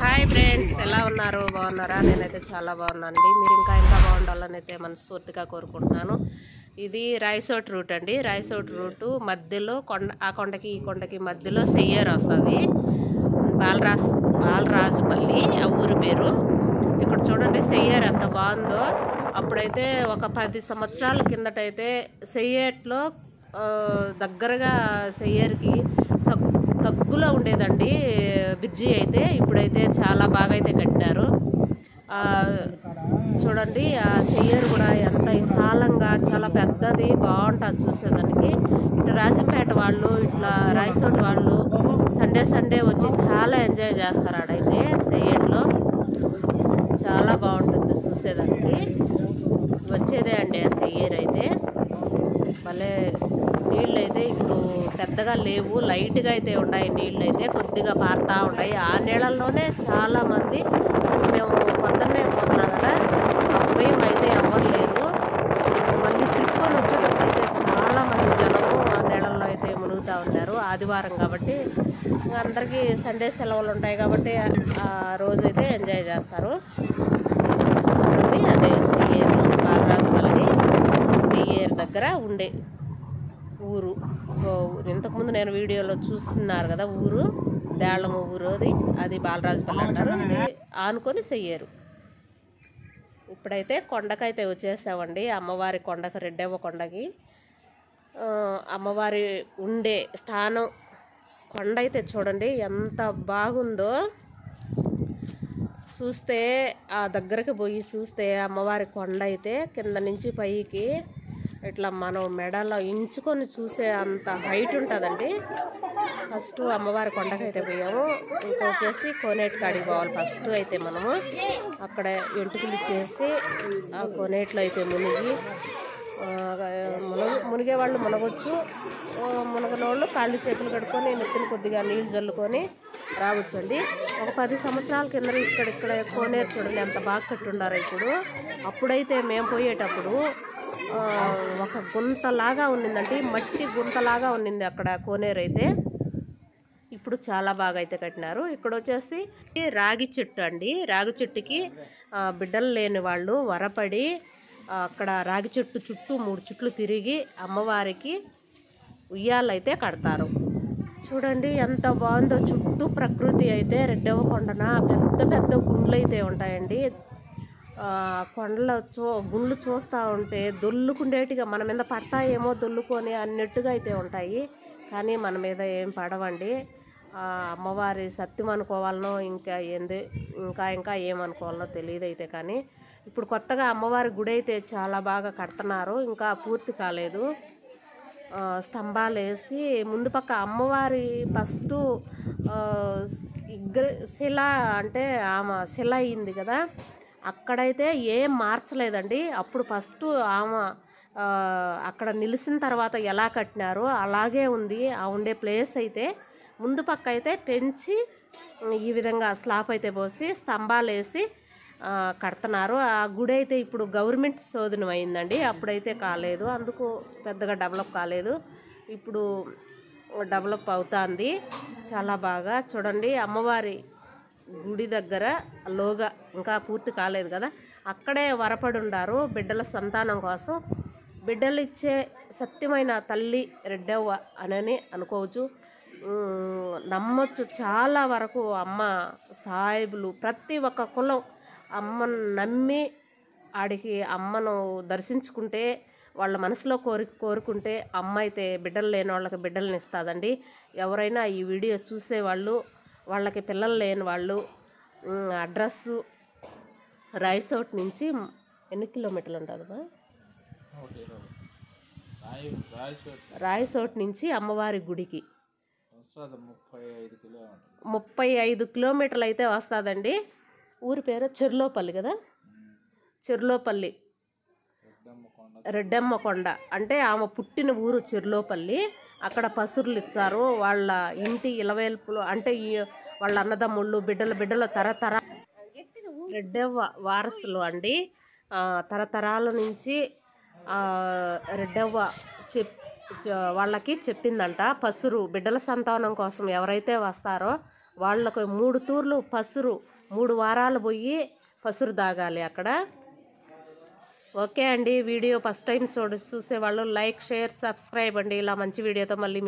Hi friends, ఎలా ఉన్నారు? బాగున్నారా? నేనైతే చాలా బాగున్నానండి. మీరు ఇంకా బాగుండాలని అయితే మనస్ఫూర్తిగా కోరుకుంటున్నాను. ఇది రాయసోట్ రూట్ అండి. రాయసోట్ రూటు మధ్యలో ఆ కొండకి ఈ కొండకి మధ్యలో సెయ్యేరు వస్తుంది. బాలరాజుపల్లి ఆ ఊరి పేరు. ఇక్కడ చూడండి సెయ్యేరు ఎంత బాగుందో. అప్పుడైతే ఒక 10 సంవత్సరాల కిందటైతే సెయ్యేట్లో దగ్గరగా సెయ్యేరుకి తగ్గులో ఉండేదండి బ్రిడ్జి. అయితే ఇప్పుడైతే చాలా బాగా అయితే కట్టినారు. చూడండి ఆ సెయ్యేరు కూడా ఎంత విశాలంగా చాలా పెద్దది, బాగుంటుంది చూసేదానికి. ఇట్లా రాజంపేట వాళ్ళు, ఇట్లా రాయసోట్ వాళ్ళు సండే వచ్చి చాలా ఎంజాయ్ చేస్తారు. ఆడైతే సెయ్యేరులో చాలా బాగుంటుంది చూసేదానికి. వచ్చేదే అండి ఆ సెయ్యేరు అయితే. భలే నీళ్ళు అయితే ఇప్పుడు పెద్దగా లేవు, లైట్గా అయితే ఉన్నాయి. నీళ్ళు అయితే కొద్దిగా పారుతూ ఉంటాయి. ఆ నీళ్ళల్లోనే చాలామంది, మేము పొద్దున్నే పోతున్నాం కదా, ఉదయం అయితే ఎవరు లేరు. మళ్ళీ ట్రిప్పులు వచ్చేటప్పుడు అయితే చాలామంది జనము ఆ నీళ్ళల్లో అయితే మునుగుతూ ఉన్నారు. ఆదివారం కాబట్టి అందరికీ సండే సెలవులు ఉంటాయి కాబట్టి ఆ రోజైతే ఎంజాయ్ చేస్తారు. చూడండి అదే సెయ్యేరు, బాలరాజుపల్లి సెయ్యేరు దగ్గర ఉండే ఊరు. ఇంతకుముందు నేను వీడియోలో చూస్తున్నారు కదా ఊరు, దేళ్ళము ఊరు, అది బాలరాజుపల్లి అంటారు. ఇది ఆనుకొని సెయ్యేరు. ఇప్పుడైతే కొండకైతే వచ్చేసామండి, అమ్మవారి కొండకు, రెడ్డెవ్వ కొండకి. అమ్మవారి ఉండే స్థానం కొండ అయితే చూడండి ఎంత బాగుందో. చూస్తే ఆ దగ్గరకు పోయి చూస్తే అమ్మవారి కొండ అయితే కింద నుంచి పైకి ఇట్లా మనం మెడలో ఇంచుకొని చూసే అంత హైట్ ఉంటుందండి. ఫస్ట్ అమ్మవారి కొండకైతే పోయాము. ఇంకా వచ్చేసి కోనేటి కాడికి పోవాలి ఫస్ట్ అయితే మనము. అక్కడ ఎంటుకలు ఇచ్చేసి ఆ కోనేట్లో అయితే మునిగే వాళ్ళు మునగొచ్చు, మునగనోళ్ళు కాళ్ళు చేతులు కడుక్కొని నెత్తిని కొద్దిగా నీళ్ళు జల్లుకొని రావచ్చండి. ఒక 10 సంవత్సరాల కింద ఇక్కడ కోనేరు చూడండి ఎంత బాగా కట్టుండారు ఇప్పుడు. అప్పుడైతే మేము పోయేటప్పుడు ఒక గుంతలాగా ఉన్నిందండి, మట్టి గుంతలాగా ఉన్నింది అక్కడ కోనేరు అయితే. ఇప్పుడు చాలా బాగా అయితే కట్టినారు. ఇక్కడ వచ్చేసి రాగి చెట్టు అండి. రాగి చెట్టుకి బిడ్డలు లేని వాళ్ళు వరపడి అక్కడ రాగి చెట్టు చుట్టూ 3 చుట్లు తిరిగి అమ్మవారికి ఉయ్యాలైతే కడతారు. చూడండి ఎంత బాగుందో. చుట్టూ ప్రకృతి అయితే రెడ్డెవ్వ కొండన పెద్ద పెద్ద గుండ్లు అయితే ఉంటాయండి. కొండల గుండ్లు చూస్తూ ఉంటే దొల్లుకుండేటిగా మన మీద పడతాయేమో దొల్లుకొని అన్నట్టుగా అయితే ఉంటాయి, కానీ మన మీద ఏం పడవండి. అమ్మవారి సత్యం అనుకోవాలనో ఇంకా ఏమనుకోవాలనో తెలియదు అయితే. కానీ ఇప్పుడు కొత్తగా అమ్మవారి గుడి అయితే చాలా బాగా కడుతున్నారు, ఇంకా పూర్తి కాలేదు. స్తంభాలు వేసి ముందు పక్క అమ్మవారి ఫస్ట్ శిల అంటే ఆమె శిల అయింది కదా, అక్కడైతే ఏం మార్చలేదండి. అప్పుడు ఫస్ట్ ఆమె అక్కడ నిలిచిన తర్వాత ఎలా కట్టినారో అలాగే ఉంది. ఆ ఉండే ప్లేస్ అయితే ముందు పక్క అయితే పెంచి ఈ విధంగా స్లాబ్ అయితే పోసి స్తంభాలు వేసి కడుతున్నారు. ఆ గుడి అయితే ఇప్పుడు గవర్నమెంట్ శోధనం అయిందండి, అప్పుడైతే కాలేదు, అందుకు పెద్దగా డెవలప్ కాలేదు. ఇప్పుడు డెవలప్ అవుతుంది చాలా బాగా. చూడండి అమ్మవారి గుడి దగ్గర లోగా ఇంకా పూర్తి కాలేదు కదా, అక్కడే వరపడి ఉండారు బిడ్డల సంతానం కోసం. బిడ్డలు ఇచ్చే సత్యమైన తల్లి రెడ్డెవ్వ అని అనుకోవచ్చు, నమ్మొచ్చు. చాలా వరకు అమ్మ సాయిబులు ప్రతి ఒక్క కులం అమ్మను నమ్మి ఆడికి అమ్మను దర్శించుకుంటే వాళ్ళ మనసులో కోరుకుంటే అమ్మ అయితే బిడ్డలు లేని వాళ్ళకి బిడ్డలను ఇస్తుందండి. ఎవరైనా ఈ వీడియో చూసేవాళ్ళు, వాళ్ళకి పిల్లలు లేని వాళ్ళు అడ్రస్సు రాయసోట్ నుంచి ఎన్ని కిలోమీటర్లు ఉంటుందా? రాయసోట్ నుంచి అమ్మవారి గుడికి 35 కిలోమీటర్లు అయితే వస్తుందండి. ఊరి పేరు చెర్లోపల్లి కదా, చెర్లోపల్లి రెడ్డెమ్మ కొండ అంటే ఆమె పుట్టిన ఊరు చెర్లోపల్లి. అక్కడ పసురులు ఇచ్చారు, వాళ్ళ ఇంటి ఇలవేల్పులు అంటే వాళ్ళ అన్నదమ్ముళ్ళు బిడ్డలు తరతర రెడ్డెవ్వ వారసులు అండి. తరతరాల నుంచి రెడ్డెవ్వ వాళ్ళకి చెప్పిందంట, పసురు బిడ్డల సంతానం కోసం ఎవరైతే వస్తారో వాళ్ళకు 3 తూర్లు పసురు 3 వారాలు పోయి పసురు దాగాలి అక్కడ. ఓకే అండి, వీడియో ఫస్ట్ టైం చూసేవాళ్ళు లైక్, షేర్, సబ్స్క్రైబ్ అండి. ఇలా మంచి వీడియోతో మళ్ళీ